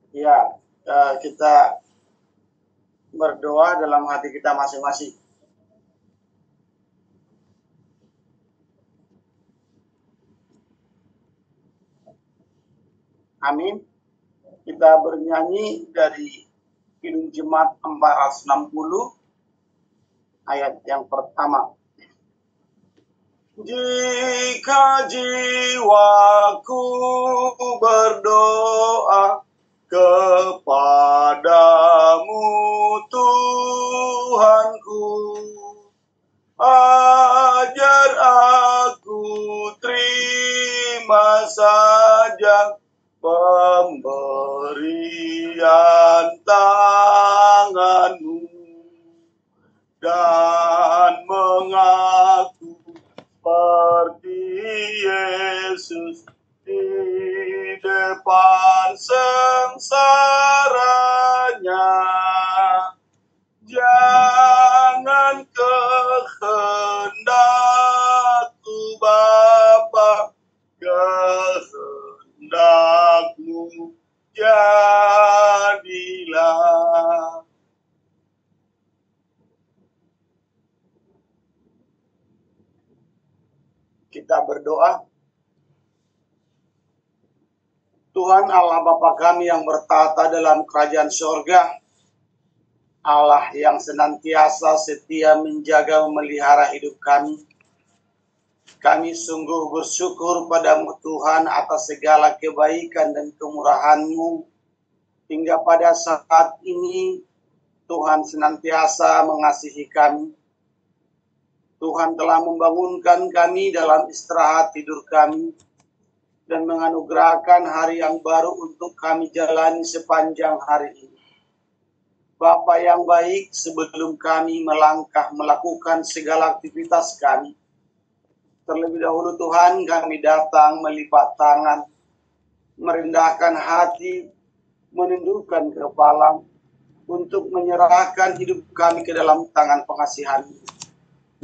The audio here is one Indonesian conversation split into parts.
Ya, kita berdoa dalam hati kita masing-masing. Amin. Kita bernyanyi dari Kidung Jemaat 460 ayat yang pertama. Jika jiwaku berdoa kepadamu Tuhanku, ajar aku terima saja pemberian tanganmu dan mengaku seperti Yesus di depan sengsaranya. Jangan kehendakku Bapa, kehendakmu jadilah. Kita berdoa. Tuhan Allah Bapa kami yang bertata dalam kerajaan sorga, Allah yang senantiasa setia menjaga memelihara hidup kami. Kami sungguh bersyukur padamu Tuhan atas segala kebaikan dan kemurahan-Mu. Hingga pada saat ini Tuhan senantiasa mengasihi kami. Tuhan telah membangunkan kami dalam istirahat tidur kami dan menganugerahkan hari yang baru untuk kami jalani sepanjang hari ini. Bapa yang baik, sebelum kami melangkah melakukan segala aktivitas kami, terlebih dahulu Tuhan kami datang melipat tangan, merendahkan hati, menundukkan kepala untuk menyerahkan hidup kami ke dalam tangan pengasihan-Mu,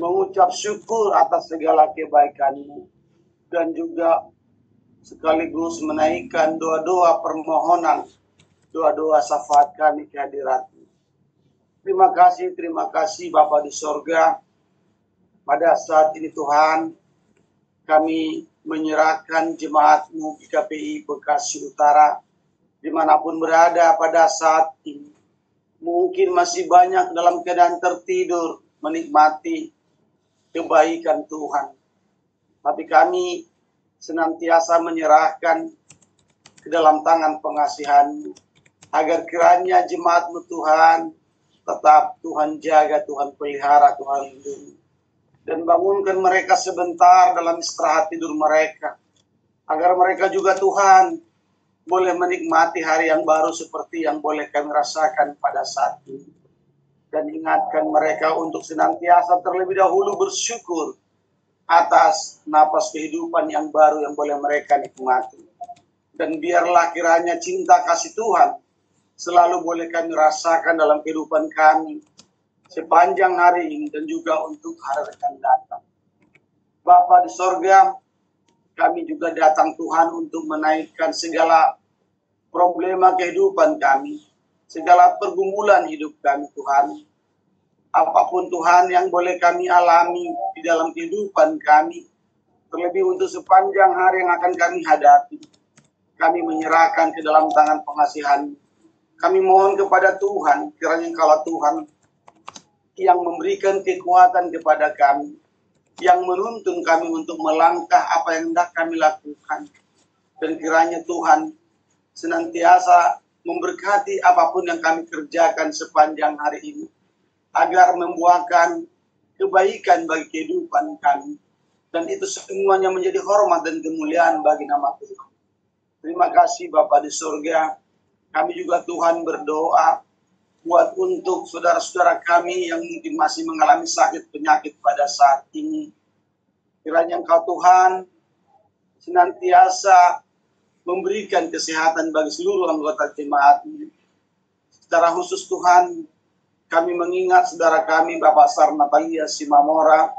mengucap syukur atas segala kebaikan-Mu, dan juga sekaligus menaikkan doa-doa permohonan, doa-doa syafaat kami ke hadirat-Mu. Terima kasih Bapa di sorga. Pada saat ini Tuhan, kami menyerahkan jemaat-Mu GKPI Bekasi Utara, dimanapun berada pada saat ini. Mungkin masih banyak dalam keadaan tertidur, menikmati kebaikan Tuhan. Tapi kami senantiasa menyerahkan ke dalam tangan pengasihan-Mu, agar kiranya jemaat-Mu Tuhan tetap Tuhan jaga, Tuhan pelihara, Tuhan lindungi. Dan bangunkan mereka sebentar dalam istirahat tidur mereka, agar mereka juga Tuhan boleh menikmati hari yang baru seperti yang boleh kami rasakan pada saat ini. Dan ingatkan mereka untuk senantiasa terlebih dahulu bersyukur atas napas kehidupan yang baru yang boleh mereka nikmati. Dan biarlah kiranya cinta kasih Tuhan selalu boleh kami rasakan dalam kehidupan kami sepanjang hari ini dan juga untuk hari akan datang. Bapa di sorga, kami juga datang Tuhan untuk menaikkan segala problema kehidupan kami, segala pergumulan hidup kami Tuhan. Apapun Tuhan yang boleh kami alami di dalam kehidupan kami, terlebih untuk sepanjang hari yang akan kami hadapi, kami menyerahkan ke dalam tangan pengasihan. Kami mohon kepada Tuhan, kiranya kalau Tuhan yang memberikan kekuatan kepada kami, yang menuntun kami untuk melangkah apa yang hendak kami lakukan. Dan kiranya Tuhan senantiasa memberkati apapun yang kami kerjakan sepanjang hari ini, agar membuahkan kebaikan bagi kehidupan kami. Dan itu semuanya menjadi hormat dan kemuliaan bagi nama Tuhan. Terima kasih Bapa di surga. Kami juga Tuhan berdoa buat untuk saudara-saudara kami yang mungkin masih mengalami sakit penyakit pada saat ini. Kiranya Engkau Tuhan senantiasa memberikan kesehatan bagi seluruh anggota jemaat-Mu. Secara khusus Tuhan, kami mengingat saudara kami Bapak Sar Natalia Simamora.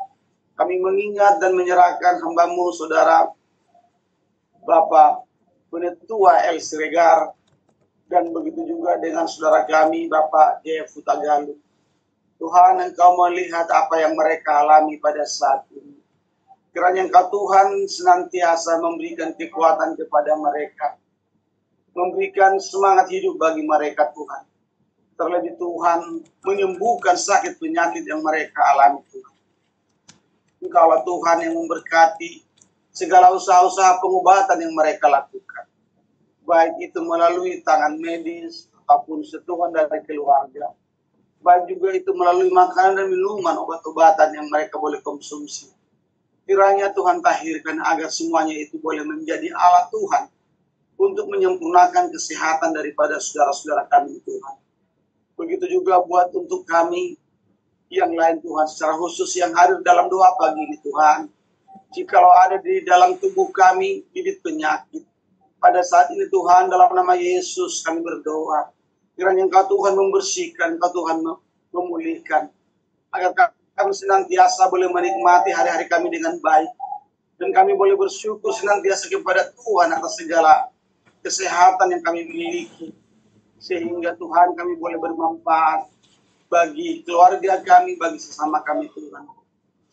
Kami mengingat dan menyerahkan hamba-Mu saudara Bapak Penetua El Siregar. Dan begitu juga dengan saudara kami, Bapak Jeff Hutagalu. Tuhan, Engkau melihat apa yang mereka alami pada saat ini. Kiranya Engkau Tuhan senantiasa memberikan kekuatan kepada mereka. Memberikan semangat hidup bagi mereka Tuhan. Terlebih Tuhan menyembuhkan sakit penyakit yang mereka alami Tuhan. Engkaulah Tuhan yang memberkati segala usaha-usaha pengobatan yang mereka lakukan. Baik itu melalui tangan medis ataupun sentuhan dari keluarga. Baik juga itu melalui makanan dan minuman, obat-obatan yang mereka boleh konsumsi. Kiranya Tuhan tahirkan agar semuanya itu boleh menjadi alat Tuhan untuk menyempurnakan kesehatan daripada saudara-saudara kami Tuhan. Begitu juga buat untuk kami yang lain Tuhan, secara khusus yang hadir dalam doa pagi ini Tuhan. Jikalau ada di dalam tubuh kami bibit penyakit, pada saat ini Tuhan, dalam nama Yesus kami berdoa. Kiranya Engkau Tuhan membersihkan, Engkau Tuhan memulihkan. Agar kami senantiasa boleh menikmati hari-hari kami dengan baik. Dan kami boleh bersyukur senantiasa kepada Tuhan atas segala kesehatan yang kami miliki. Sehingga Tuhan kami boleh bermanfaat bagi keluarga kami, bagi sesama kami Tuhan.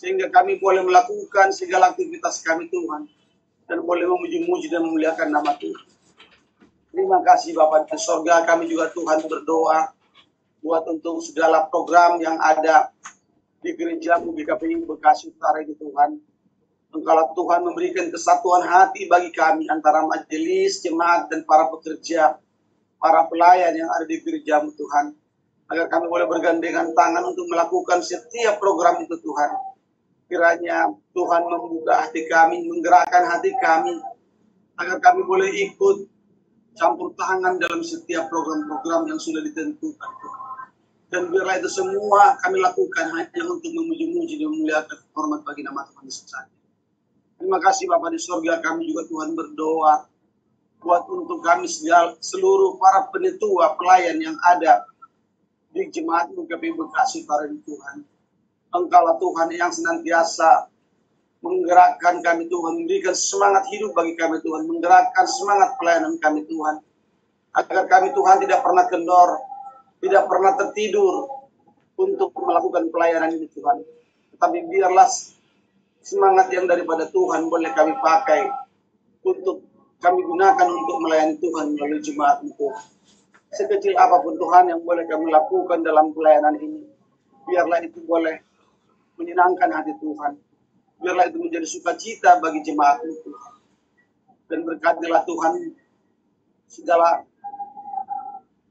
Sehingga kami boleh melakukan segala aktivitas kami Tuhan. Dan boleh memuji-muji dan memuliakan nama Tuhan. Terima kasih Bapak di sorga, kami juga Tuhan berdoa buat untuk segala program yang ada di gereja GKPI Bekasi Utara ini Tuhan. Engkaulah Tuhan memberikan kesatuan hati bagi kami antara majelis, jemaat, dan para pekerja, para pelayan yang ada di gereja-Mu Tuhan. Agar kami boleh bergandengan tangan untuk melakukan setiap program itu Tuhan. Kiranya Tuhan membuka hati kami, menggerakkan hati kami, agar kami boleh ikut campur tangan dalam setiap program-program yang sudah ditentukan. Dan biarlah itu semua kami lakukan hanya untuk memuji-muji dan memuliakan hormat bagi nama Tuhan Yesus saja. Terima kasih Bapa di surga, kami juga Tuhan berdoa buat untuk kami seluruh para penetua pelayan yang ada di jemaat GKPI Bekasi Utara Tuhan. Engkaulah Tuhan yang senantiasa menggerakkan kami Tuhan, memberikan semangat hidup bagi kami Tuhan, menggerakkan semangat pelayanan kami Tuhan. Agar kami Tuhan tidak pernah kendor, tidak pernah tertidur untuk melakukan pelayanan ini Tuhan. Tetapi biarlah semangat yang daripada Tuhan boleh kami pakai untuk kami gunakan untuk melayani Tuhan melalui jemaat Tuhan. Sekecil apapun Tuhan yang boleh kami lakukan dalam pelayanan ini, biarlah itu boleh menyenangkan hati Tuhan. Biarlah itu menjadi sukacita bagi jemaat Tuhan. Dan berkatilah Tuhan segala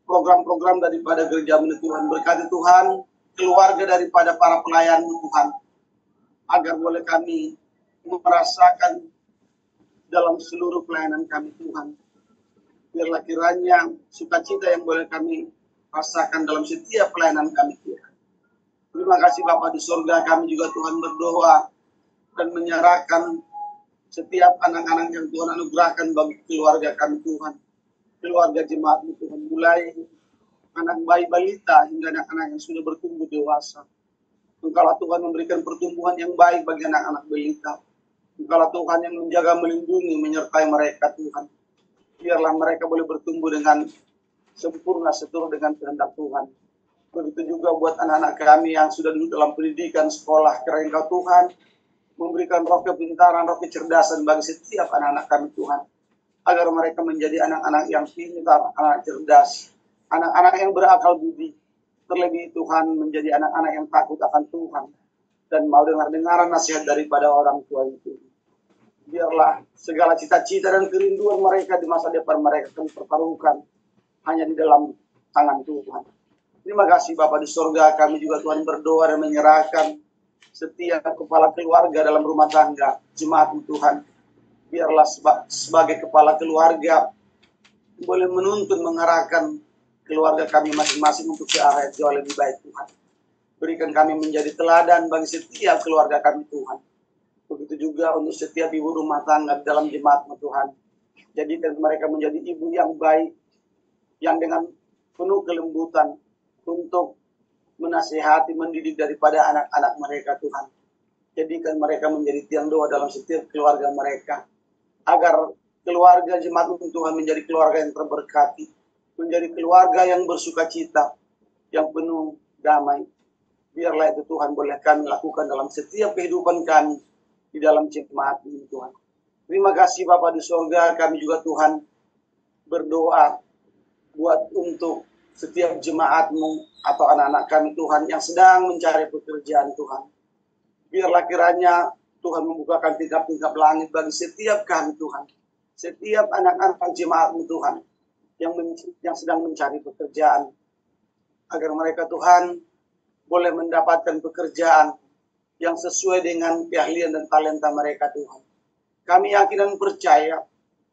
program-program daripada gereja Tuhan. Berkati Tuhan keluarga daripada para pelayan Tuhan. Agar boleh kami merasakan dalam seluruh pelayanan kami Tuhan. Biarlah kiranya sukacita yang boleh kami rasakan dalam setiap pelayanan kami Tuhan. Terima kasih Bapa di surga, kami juga Tuhan berdoa dan menyerahkan setiap anak-anak yang Tuhan anugerahkan bagi keluarga kami Tuhan. Keluarga jemaat Tuhan, mulai anak bayi balita hingga anak-anak yang sudah bertumbuh dewasa. Engkaulah Tuhan memberikan pertumbuhan yang baik bagi anak-anak balita. Engkaulah Tuhan yang menjaga, melindungi, menyertai mereka Tuhan. Biarlah mereka boleh bertumbuh dengan sempurna seturut dengan kehendak Tuhan. Begitu juga buat anak-anak kami yang sudah duduk dalam pendidikan sekolah. Kiranya Engkau Tuhan memberikan roh kepintaran, roh kecerdasan bagi setiap anak-anak kami Tuhan. Agar mereka menjadi anak-anak yang pintar, anak cerdas, anak-anak yang berakal budi. Terlebih Tuhan menjadi anak-anak yang takut akan Tuhan. Dan mau dengar-dengaran nasihat daripada orang tua itu. Biarlah segala cita-cita dan kerinduan mereka di masa depan mereka kami pertaruhkan hanya di dalam tangan Tuhan. Terima kasih Bapa di surga, kami juga Tuhan berdoa dan menyerahkan setiap kepala keluarga dalam rumah tangga, jemaat Tuhan. Biarlah sebagai kepala keluarga boleh menuntun, mengarahkan keluarga kami masing-masing untuk ke arah yang jauh lebih baik Tuhan. Berikan kami menjadi teladan bagi setiap keluarga kami Tuhan. Begitu juga untuk setiap ibu rumah tangga dalam jemaat Tuhan. Jadikan mereka menjadi ibu yang baik, yang dengan penuh kelembutan, untuk menasihati, mendidik daripada anak-anak mereka Tuhan. Jadikan mereka menjadi tiang doa dalam setiap keluarga mereka. Agar keluarga jemaat Tuhan menjadi keluarga yang terberkati. menjadi keluarga yang bersukacita, yang penuh damai. Biarlah itu Tuhan boleh kami lakukan dalam setiap kehidupan kami di dalam jemaat ini Tuhan. Terima kasih Bapa di sorga, kami juga Tuhan berdoa buat untuk setiap jemaat-Mu atau anak-anak kami Tuhan yang sedang mencari pekerjaan Tuhan. Biarlah kiranya Tuhan membukakan tingkap-tingkap langit bagi setiap kami Tuhan. Setiap anak-anak jemaat-Mu Tuhan yang sedang mencari pekerjaan. Agar mereka Tuhan boleh mendapatkan pekerjaan yang sesuai dengan keahlian dan talenta mereka Tuhan. Kami yakin dan percaya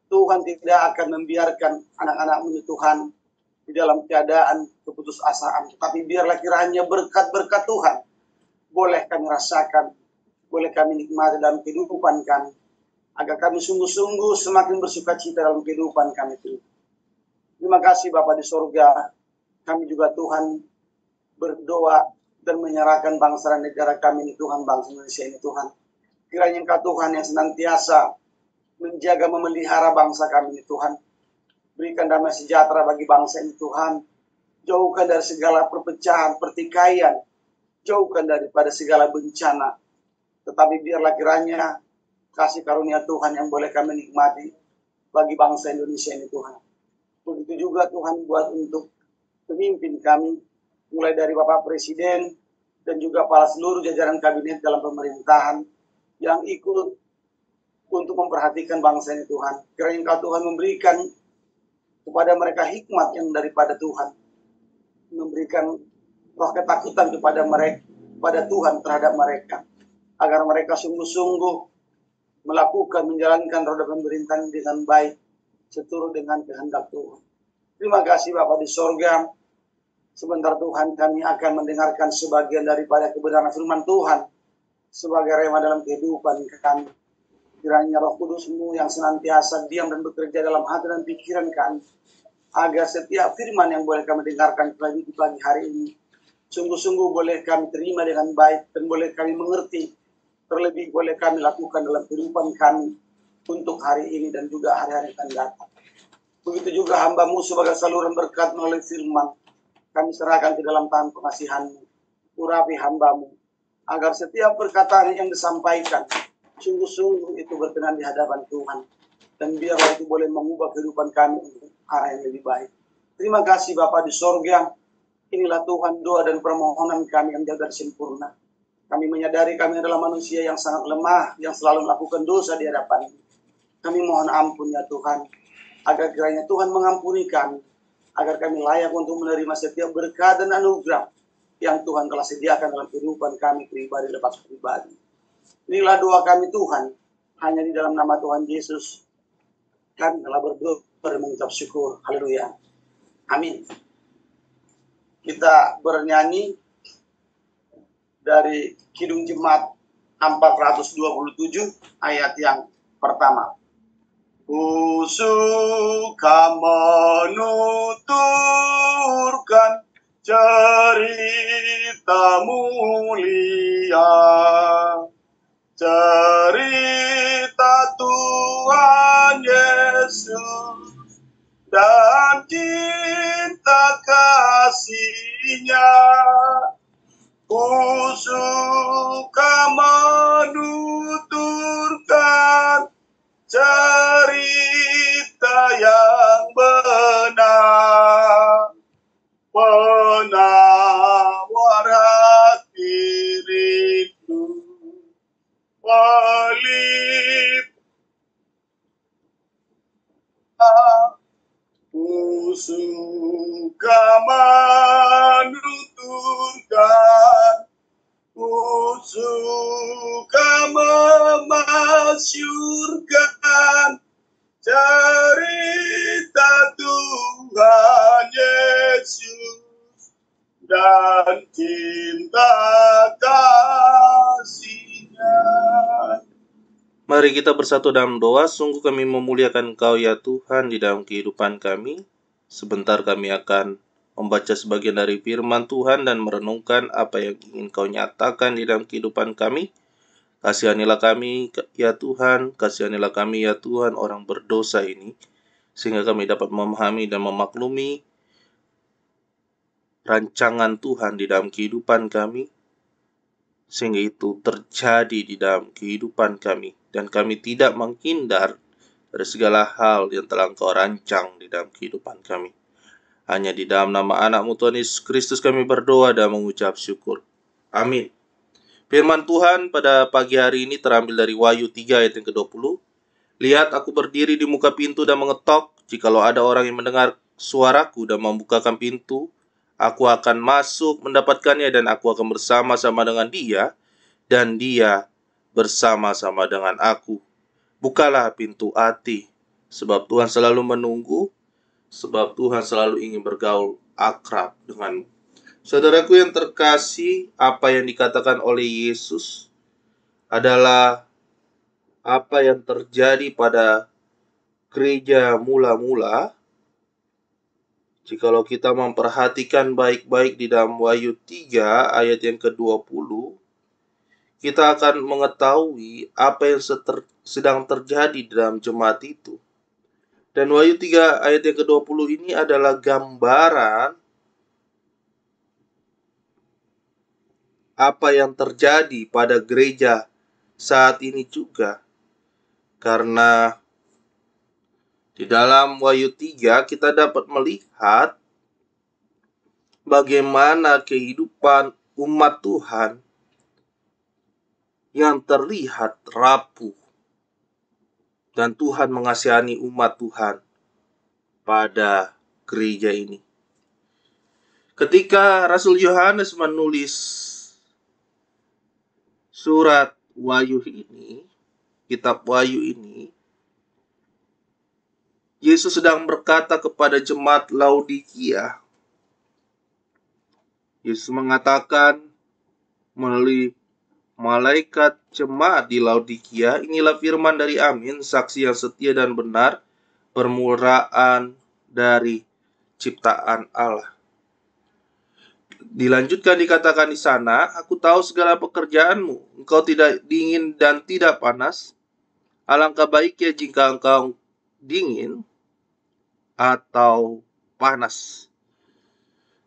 Tuhan tidak akan membiarkan anak-anak-Mu Tuhan di dalam keadaan keputusasaan. Tapi biarlah kiranya berkat-berkat Tuhan boleh kami rasakan, boleh kami nikmati dalam kehidupan kami. Agar kami sungguh-sungguh semakin bersukacita dalam kehidupan kami Tuhan. Terima kasih Bapa di sorga. Kami juga Tuhan berdoa dan menyerahkan bangsa dan negara kami ini Tuhan, bangsa Indonesia ini Tuhan. Kiranya Engkau Tuhan yang senantiasa menjaga memelihara bangsa kami ini Tuhan. Berikan damai sejahtera bagi bangsa ini Tuhan. Jauhkan dari segala perpecahan, pertikaian. Jauhkan daripada segala bencana. Tetapi biarlah kiranya kasih karunia Tuhan yang boleh kami nikmati bagi bangsa Indonesia ini Tuhan. Begitu juga Tuhan buat untuk pemimpin kami, mulai dari Bapak Presiden dan juga para seluruh jajaran kabinet dalam pemerintahan yang ikut untuk memperhatikan bangsa ini Tuhan. Kiranya Engkau Tuhan memberikan kepada mereka hikmat yang daripada Tuhan. Memberikan roh ketakutan kepada mereka, pada Tuhan terhadap mereka. Agar mereka sungguh-sungguh melakukan, menjalankan roda pemerintahan dengan baik, seturut dengan kehendak Tuhan. Terima kasih Bapa di sorga. Sebentar Tuhan kami akan mendengarkan sebagian daripada kebenaran firman Tuhan sebagai rema dalam kehidupan kami. Kiranya Roh Kudus-Mu yang senantiasa diam dan bekerja dalam hati dan pikiran kami, agar setiap firman yang boleh kami dengarkan di pagi hari ini sungguh-sungguh boleh kami terima dengan baik dan boleh kami mengerti, terlebih boleh kami lakukan dalam kehidupan kami untuk hari ini dan juga hari-hari akan datang. Begitu juga hamba-Mu sebagai saluran berkat melalui firman, kami serahkan ke dalam tangan pengasihan-Mu. Urapi hamba-Mu, agar setiap perkataan yang disampaikan sungguh-sungguh itu berkenan di hadapan Tuhan. Dan biarlah itu boleh mengubah kehidupan kami untuk arah yang lebih baik. Terima kasih Bapa di sorga. Inilah Tuhan doa dan permohonan kami yang jaga sempurna. Kami menyadari kami adalah manusia yang sangat lemah, yang selalu melakukan dosa di hadapan-Mu. Kami mohon ampun ya Tuhan, agar kiranya Tuhan mengampuni kami, agar kami layak untuk menerima setiap berkat dan anugerah yang Tuhan telah sediakan dalam kehidupan kami pribadi lepas pribadi. Inilah doa kami Tuhan, hanya di dalam nama Tuhan Yesus kami telah berdoa dan mengucap syukur. Haleluya. Amin. Kita bernyanyi dari Kidung Jemaat 427 ayat yang pertama. Ku suka menuturkan cerita mulia, cerita Tuhan Yesus dan cinta kasih-Nya. Ku suka menuturkan cerita yang benar, penawar hati rindu, pelipah. Ku suka menuturkan, ku suka memasyurkan cerita Tuhan Yesus dan cinta kasih-Nya. Mari kita bersatu dalam doa. Sungguh kami memuliakan Engkau ya Tuhan di dalam kehidupan kami. Sebentar kami akan membaca sebagian dari firman Tuhan dan merenungkan apa yang ingin Kau nyatakan di dalam kehidupan kami. Kasihanilah kami ya Tuhan, kasihanilah kami ya Tuhan orang berdosa ini, sehingga kami dapat memahami dan memaklumi rancangan Tuhan di dalam kehidupan kami, sehingga itu terjadi di dalam kehidupan kami, dan kami tidak menghindar dari segala hal yang telah Engkau rancang di dalam kehidupan kami. Hanya di dalam nama anak-Mu Tuhan Yesus Kristus kami berdoa dan mengucap syukur. Amin. Firman Tuhan pada pagi hari ini terambil dari Wahyu 3 ayat yang ke-20. Lihat, aku berdiri di muka pintu dan mengetok. Jikalau ada orang yang mendengar suaraku dan membukakan pintu, aku akan masuk mendapatkannya dan aku akan bersama-sama dengan dia, dan dia bersama-sama dengan aku. Bukalah pintu hati, sebab Tuhan selalu menunggu, sebab Tuhan selalu ingin bergaul akrab denganmu. Saudaraku yang terkasih, apa yang dikatakan oleh Yesus adalah apa yang terjadi pada gereja mula-mula. Jikalau kita memperhatikan baik-baik di dalam Wahyu 3 ayat yang ke-20, kita akan mengetahui apa yang sedang terjadi di dalam jemaat itu. Dan Wahyu 3 ayat yang ke-20 ini adalah gambaran apa yang terjadi pada gereja saat ini juga. Karena di dalam Wahyu 3 kita dapat melihat bagaimana kehidupan umat Tuhan yang terlihat rapuh. Dan Tuhan mengasihani umat Tuhan pada gereja ini. Ketika Rasul Yohanes menulis surat Wahyu ini, kitab Wahyu ini, Yesus sedang berkata kepada jemaat Laodikia. Yesus mengatakan melalui malaikat jemaat di Laodikia, inilah firman dari Amin, saksi yang setia dan benar, permulaan dari ciptaan Allah. Dilanjutkan dikatakan di sana, aku tahu segala pekerjaanmu, engkau tidak dingin dan tidak panas. Alangkah baiknya jika engkau dingin atau panas.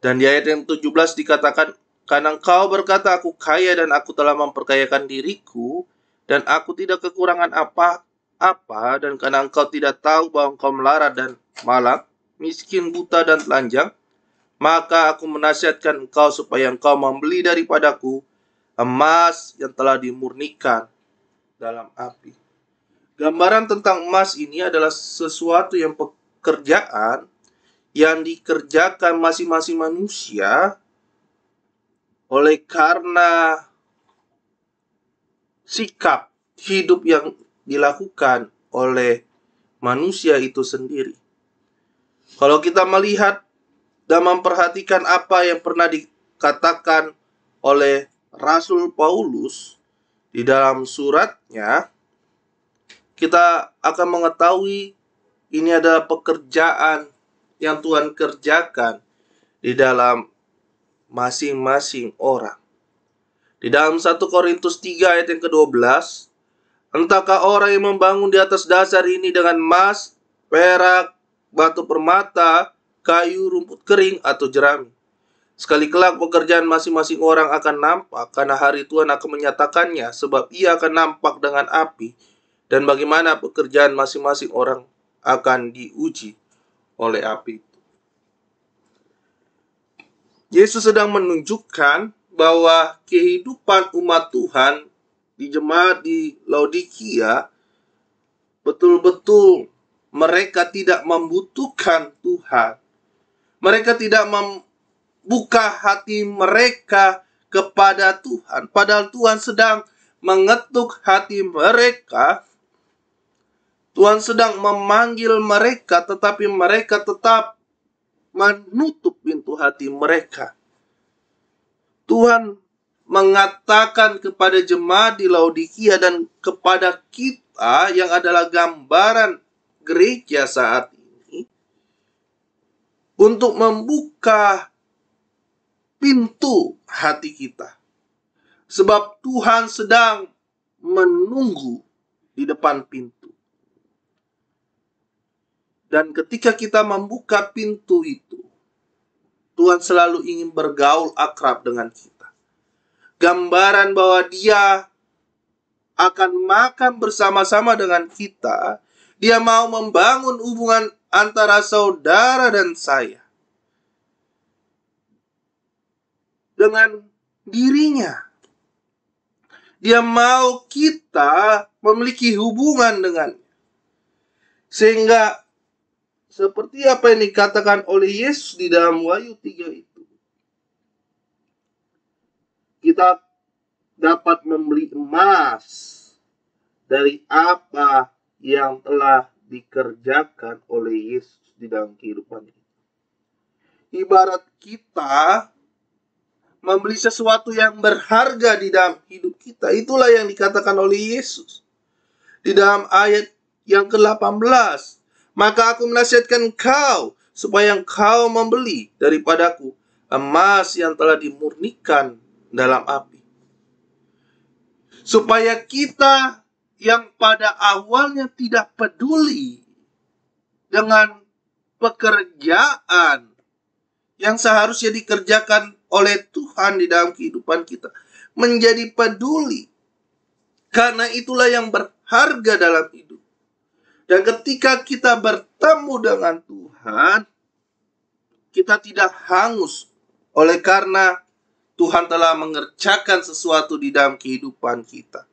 Dan di ayat yang 17 dikatakan, karena engkau berkata aku kaya dan aku telah memperkayakan diriku, dan aku tidak kekurangan apa-apa, dan karena engkau tidak tahu bahwa engkau melarat dan malang, miskin, buta, dan telanjang, maka aku menasihatkan engkau supaya engkau membeli daripadaku emas yang telah dimurnikan dalam api. Gambaran tentang emas ini adalah sesuatu yang pekerjaan yang dikerjakan masing-masing manusia oleh karena sikap hidup yang dilakukan oleh manusia itu sendiri. Kalau kita melihat dan memperhatikan apa yang pernah dikatakan oleh Rasul Paulus di dalam suratnya, kita akan mengetahui ini adalah pekerjaan yang Tuhan kerjakan di dalam masing-masing orang. Di dalam 1 Korintus 3 ayat yang ke-12, entahkah orang yang membangun di atas dasar ini dengan emas, perak, batu permata, kayu, rumput kering, atau jerami. Sekali kelak pekerjaan masing-masing orang akan nampak, karena hari Tuhan akan menyatakannya, sebab ia akan nampak dengan api, dan bagaimana pekerjaan masing-masing orang akan diuji oleh api. Yesus sedang menunjukkan bahwa kehidupan umat Tuhan di jemaat di Laodikia betul-betul mereka tidak membutuhkan Tuhan. Mereka tidak membuka hati mereka kepada Tuhan. Padahal Tuhan sedang mengetuk hati mereka. Tuhan sedang memanggil mereka, tetapi mereka tetap menutup pintu hati mereka. Tuhan mengatakan kepada jemaat di Laodikia dan kepada kita yang adalah gambaran gereja saat ini, untuk membuka pintu hati kita. Sebab Tuhan sedang menunggu di depan pintu. Dan ketika kita membuka pintu itu, Tuhan selalu ingin bergaul akrab dengan kita. Gambaran bahwa Dia akan makan bersama-sama dengan kita. Dia mau membangun hubungan antara saudara dan saya dengan dirinya. Dia mau kita memiliki hubungan dengannya. Sehingga seperti apa yang dikatakan oleh Yesus di dalam Wahyu 3 itu, kita dapat membeli emas dari apa yang telah dikerjakan oleh Yesus di dalam kehidupan kita. Ibarat kita membeli sesuatu yang berharga di dalam hidup kita. Itulah yang dikatakan oleh Yesus di dalam ayat yang ke-18. Maka aku menasihatkan kau supaya engkau membeli daripadaku emas yang telah dimurnikan dalam api. Supaya kita yang pada awalnya tidak peduli dengan pekerjaan yang seharusnya dikerjakan oleh Tuhan di dalam kehidupan kita, menjadi peduli. Karena itulah yang berharga dalam hidup. Dan ketika kita bertemu dengan Tuhan, kita tidak hangus oleh karena Tuhan telah mengerjakan sesuatu di dalam kehidupan kita.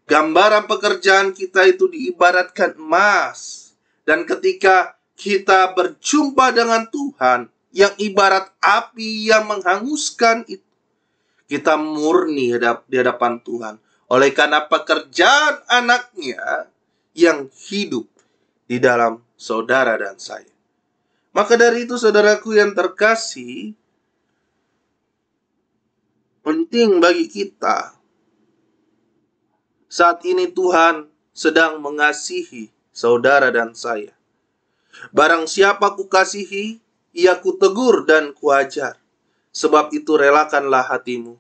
Gambaran pekerjaan kita itu diibaratkan emas. Dan ketika kita berjumpa dengan Tuhan, yang ibarat api yang menghanguskan itu, kita murni di hadapan Tuhan. Oleh karena pekerjaan anaknya yang hidup di dalam saudara dan saya. Maka dari itu saudaraku yang terkasih, penting bagi kita saat ini Tuhan sedang mengasihi saudara dan saya. Barang siapa kukasihi, ia kutegur dan kuajar. Sebab itu relakanlah hatimu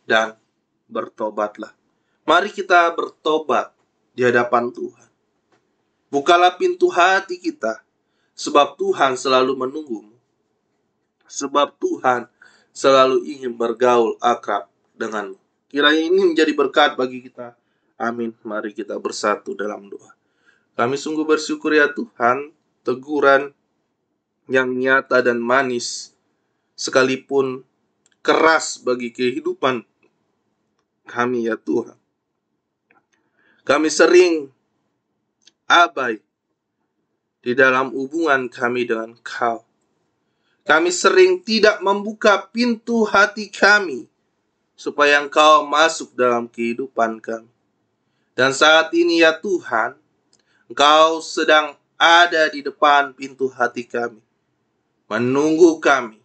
dan bertobatlah. Mari kita bertobat di hadapan Tuhan. Bukalah pintu hati kita, sebab Tuhan selalu menunggumu. Sebab Tuhan selalu ingin bergaul akrab denganmu. Kiranya ini menjadi berkat bagi kita. Amin. Mari kita bersatu dalam doa. Kami sungguh bersyukur ya Tuhan, teguran yang nyata dan manis, sekalipun keras bagi kehidupan kami ya Tuhan. Kami sering abai di dalam hubungan kami dengan Kau. Kami sering tidak membuka pintu hati kami supaya Engkau masuk dalam kehidupan kami. Dan saat ini ya Tuhan, Engkau sedang ada di depan pintu hati kami, menunggu kami.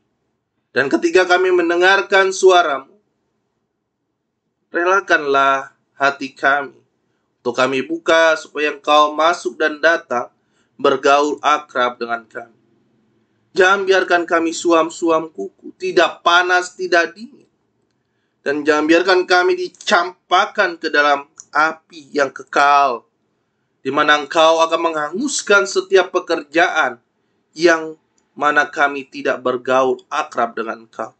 Dan ketika kami mendengarkan suara-Mu, relakanlah hati kami untuk kami buka supaya Engkau masuk dan datang bergaul akrab dengan kami. Jangan biarkan kami suam-suam kuku, tidak panas, tidak dingin. Dan jangan biarkan kami dicampakkan ke dalam api yang kekal, di mana Engkau akan menghanguskan setiap pekerjaan yang mana kami tidak bergaul akrab dengan Engkau.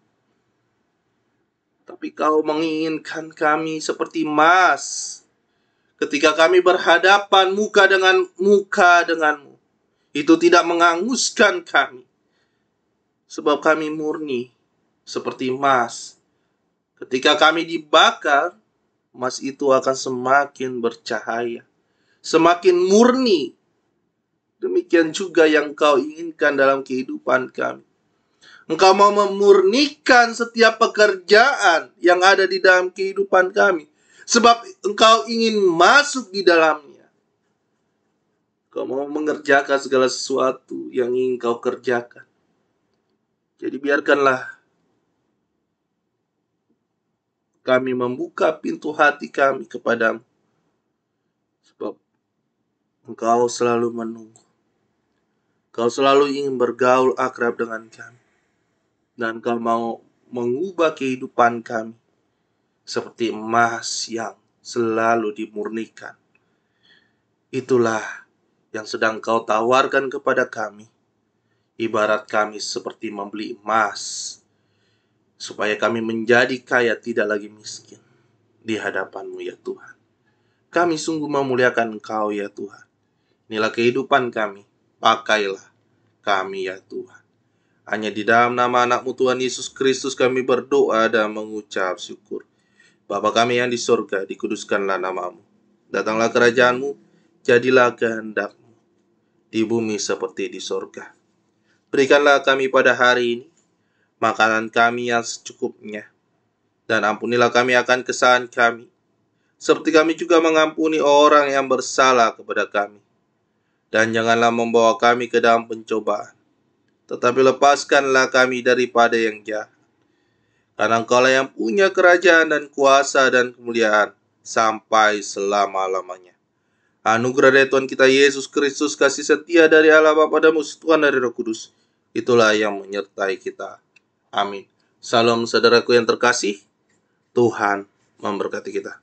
Tapi Kau menginginkan kami seperti emas. Ketika kami berhadapan muka dengan muka denganmu, itu tidak menghanguskan kami. Sebab kami murni seperti emas. Ketika kami dibakar, emas itu akan semakin bercahaya, semakin murni. Demikian juga yang Kau inginkan dalam kehidupan kami. Engkau mau memurnikan setiap pekerjaan yang ada di dalam kehidupan kami. Sebab Engkau ingin masuk di dalamnya. Engkau mau mengerjakan segala sesuatu yang ingin Kau kerjakan. Jadi biarkanlah kami membuka pintu hati kami kepadamu. Sebab Engkau selalu menunggu. Engkau selalu ingin bergaul akrab dengan kami. Dan Engkau mau mengubah kehidupan kami seperti emas yang selalu dimurnikan. Itulah yang sedang Kau tawarkan kepada kami. ibarat kami seperti membeli emas, supaya kami menjadi kaya tidak lagi miskin di hadapan-Mu ya Tuhan. Kami sungguh memuliakan Engkau ya Tuhan. Inilah kehidupan kami, pakailah kami ya Tuhan. Hanya di dalam nama anak-Mu Tuhan Yesus Kristus kami berdoa dan mengucap syukur. Bapa kami yang di sorga, dikuduskanlah nama-Mu. Datanglah kerajaan-Mu, jadilah kehendak-Mu di bumi seperti di sorga. Berikanlah kami pada hari ini makanan kami yang secukupnya, dan ampunilah kami akan kesalahan kami, seperti kami juga mengampuni orang yang bersalah kepada kami. Dan janganlah membawa kami ke dalam pencobaan, tetapi lepaskanlah kami daripada yang jahat. Karena Engkaulah yang punya kerajaan dan kuasa dan kemuliaan sampai selama-lamanya. Anugerah dari Tuhan kita Yesus Kristus, kasih setia dari Allah Bapa dan Tuhan dari Roh Kudus, itulah yang menyertai kita. Amin. Salam saudaraku yang terkasih, Tuhan memberkati kita.